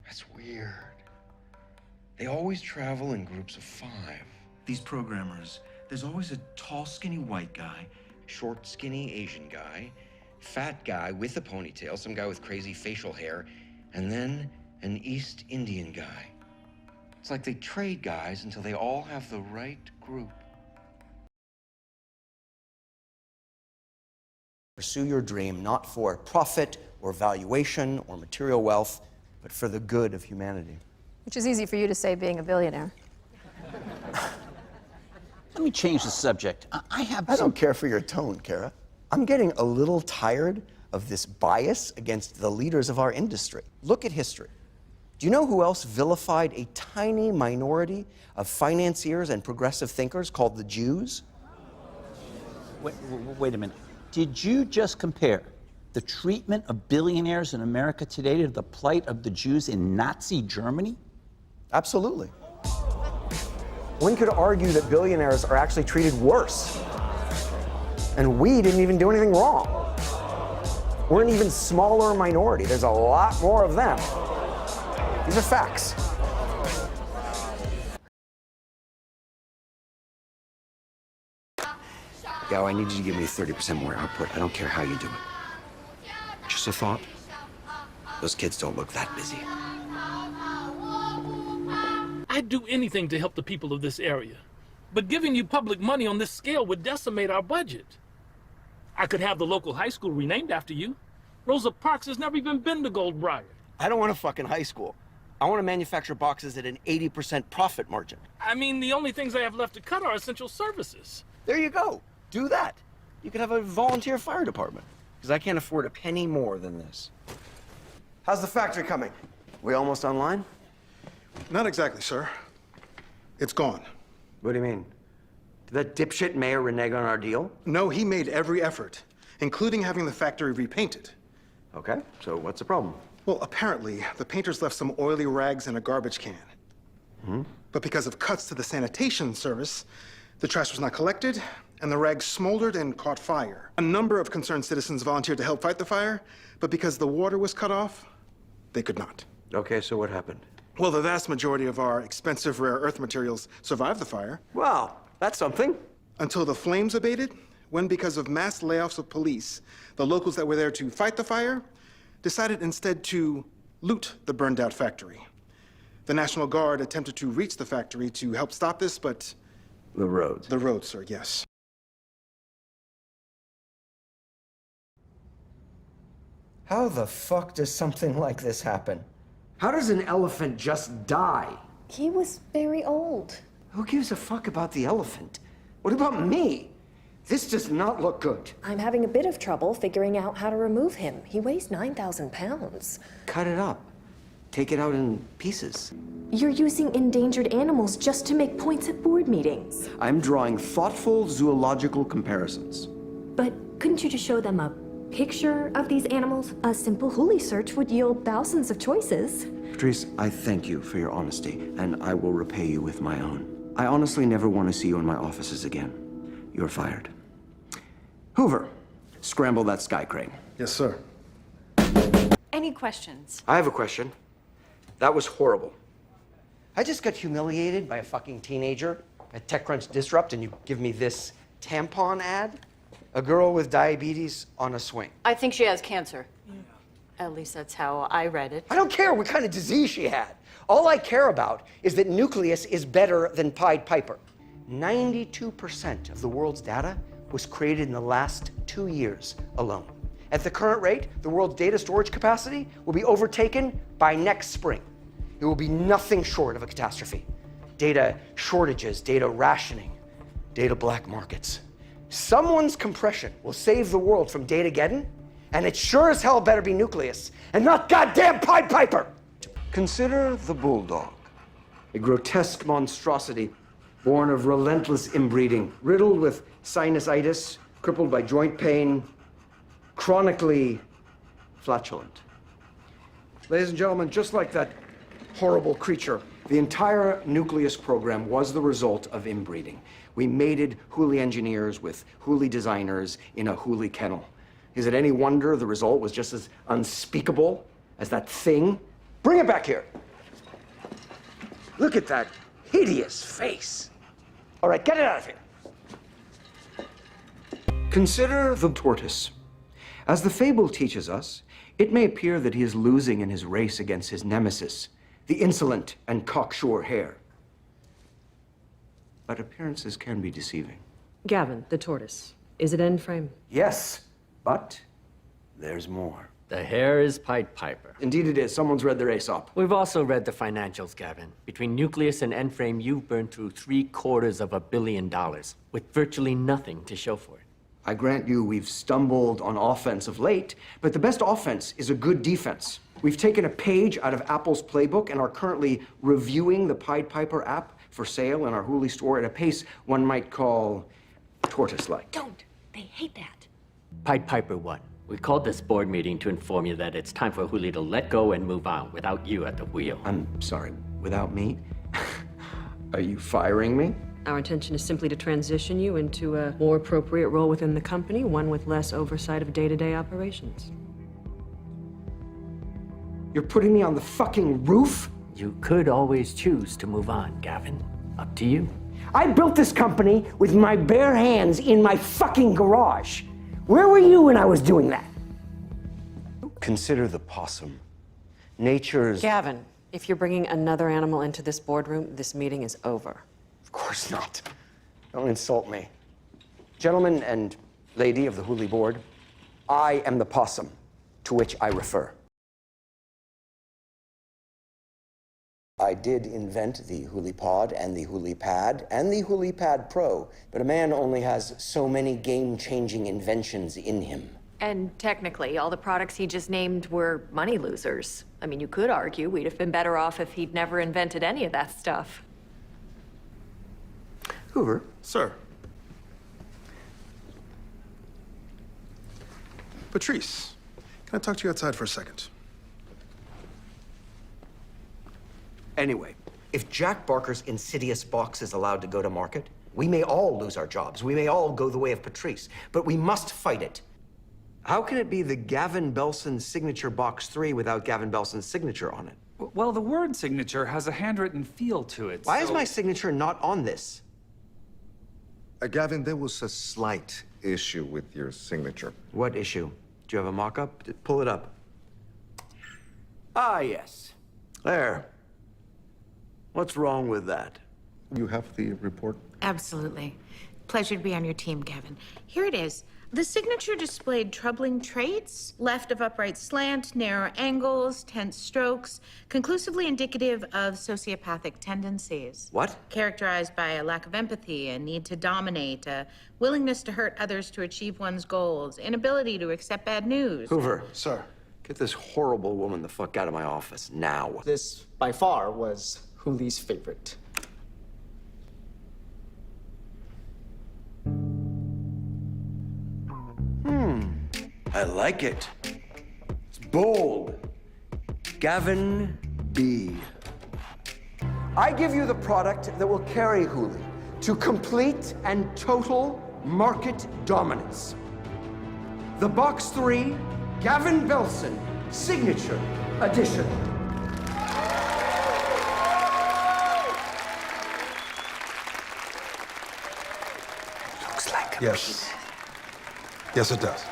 That's weird. They always travel in groups of 5. These programmers, there's always a tall, skinny white guy, short, skinny Asian guy, fat guy with a ponytail, some guy with crazy facial hair, and then an East Indian guy. It's like they trade guys until they all have the right group. Pursue your dream not for profit or valuation or material wealth, but for the good of humanity. Which is easy for you to say being a billionaire. Let me change the subject. I don't care for your tone, Kara. I'm getting a little tired of this bias against the leaders of our industry. Look at history. Do you know who else vilified a tiny minority of financiers and progressive thinkers called the Jews? Wait a minute. Did you just compare the treatment of billionaires in America today to the plight of the Jews in Nazi Germany? Absolutely. One could argue that billionaires are actually treated worse. And we didn't even do anything wrong. We're an even smaller minority. There's a lot more of them. These are facts. Yo, I need you to give me 30% more output. I don't care how you do it. Just a thought. Those kids don't look that busy. I'd do anything to help the people of this area, but giving you public money on this scale would decimate our budget. I could have the local high school renamed after you. Rosa Parks has never even been to Goldbriar. I don't want a fucking high school. I want to manufacture boxes at an 80% profit margin. I mean, the only things I have left to cut are essential services. There you go. Do that. You could have a volunteer fire department, because I can't afford a penny more than this. How's the factory coming? We almost online? Not exactly, sir. It's gone. What do you mean? Did that dipshit mayor renege on our deal? No, he made every effort, including having the factory repainted. Okay, so what's the problem? Well, apparently, the painters left some oily rags in a garbage can. Hmm? But because of cuts to the sanitation service, the trash was not collected, and the rags smoldered and caught fire. A number of concerned citizens volunteered to help fight the fire, but because the water was cut off, they could not. Okay, so what happened? Well, the vast majority of our expensive rare earth materials survived the fire. Wow, that's something. Until the flames abated, when because of mass layoffs of police, the locals that were there to fight the fire decided instead to loot the burned out factory. The National Guard attempted to reach the factory to help stop this, but... The roads. The roads, sir, yes. How the fuck does something like this happen? How does an elephant just die? He was very old. Who gives a fuck about the elephant? What about me? This does not look good. I'm having a bit of trouble figuring out how to remove him. He weighs 9,000 pounds. Cut it up. Take it out in pieces. You're using endangered animals just to make points at board meetings. I'm drawing thoughtful zoological comparisons. But couldn't you just show them a picture of these animals? A simple Hooli search would yield thousands of choices. Patrice, I thank you for your honesty, and I will repay you with my own. I honestly never want to see you in my offices again. You're fired. Hoover, scramble that sky crane. Yes, sir. Any questions? I have a question. That was horrible. I just got humiliated by a fucking teenager at TechCrunch Disrupt, and you give me this tampon ad? A girl with diabetes on a swing. I think she has cancer. At least that's how I read it. I don't care what kind of disease she had. All I care about is that Nucleus is better than Pied Piper. 92% of the world's data was created in the last 2 years alone. At the current rate, the world's data storage capacity will be overtaken by next spring. It will be nothing short of a catastrophe. Data shortages, data rationing, data black markets. Someone's compression will save the world from Datageddon, and it sure as hell better be Nucleus, and not goddamn Pied Piper! Consider the bulldog, a grotesque monstrosity born of relentless inbreeding, riddled with sinusitis, crippled by joint pain, chronically flatulent. Ladies and gentlemen, just like that horrible creature, the entire Nucleus program was the result of inbreeding. We mated Hooli engineers with Hooli designers in a Hooli kennel. Is it any wonder the result was just as unspeakable as that thing Bring it back here. Look at that hideous face. All right, get it out of here. Consider the tortoise. As the fable teaches us, it may appear that he is losing in his race against his nemesis, the insolent and cocksure hare. But appearances can be deceiving. Gavin, the tortoise. Is it end frame? Yes, but there's more. The hare is Pied Piper. Indeed it is. Someone's read their Aesop. We've also read the financials, Gavin. Between Nucleus and Endframe, you've burned through $750 million with virtually nothing to show for it. I grant you we've stumbled on offense of late, but the best offense is a good defense. We've taken a page out of Apple's playbook and are currently reviewing the Pied Piper app for sale in our Hooli store at a pace one might call tortoise-like. Don't. They hate that. Pied Piper won. We called this board meeting to inform you that it's time for Hooli to let go and move on without you at the wheel. I'm sorry, without me? Are you firing me? Our intention is simply to transition you into a more appropriate role within the company, one with less oversight of day-to-day operations. You're putting me on the fucking roof? You could always choose to move on, Gavin. Up to you. I built this company with my bare hands in my fucking garage. Where were you when I was doing that? Consider the possum. Nature's... Gavin, if you're bringing another animal into this boardroom, this meeting is over. Of course not. Don't insult me. Gentlemen and lady of the Hooli board, I am the possum to which I refer. I did invent the Hooli Pod and the Hooli Pad and the Hooli Pad Pro, but a man only has so many game-changing inventions in him. And technically, all the products he just named were money losers. I mean, you could argue we'd have been better off if he'd never invented any of that stuff. Hoover. Sir. Patrice, can I talk to you outside for a second? Anyway, if Jack Barker's insidious box is allowed to go to market, we may all lose our jobs. We may all go the way of Patrice, but we must fight it. How can it be the Gavin Belson signature box 3 without Gavin Belson's signature on it? Well, the word signature has a handwritten feel to it. Why is my signature not on this? Gavin, there was a slight issue with your signature. What issue? Do you have a mock-up? Pull it up. Ah, yes. There. What's wrong with that? You have the report? Absolutely. Pleasure to be on your team, Gavin. Here it is. The signature displayed troubling traits, left of upright slant, narrow angles, tense strokes, conclusively indicative of sociopathic tendencies. What? Characterized by a lack of empathy, a need to dominate, a willingness to hurt others to achieve one's goals, inability to accept bad news. Hoover. Sir. Get this horrible woman the fuck out of my office now. This, by far, was Hooli's favorite. I like it. It's bold. Gavin B. I give you the product that will carry Hooli to complete and total market dominance. The Box 3 Gavin Belson Signature Edition. Yes. Yes, it does.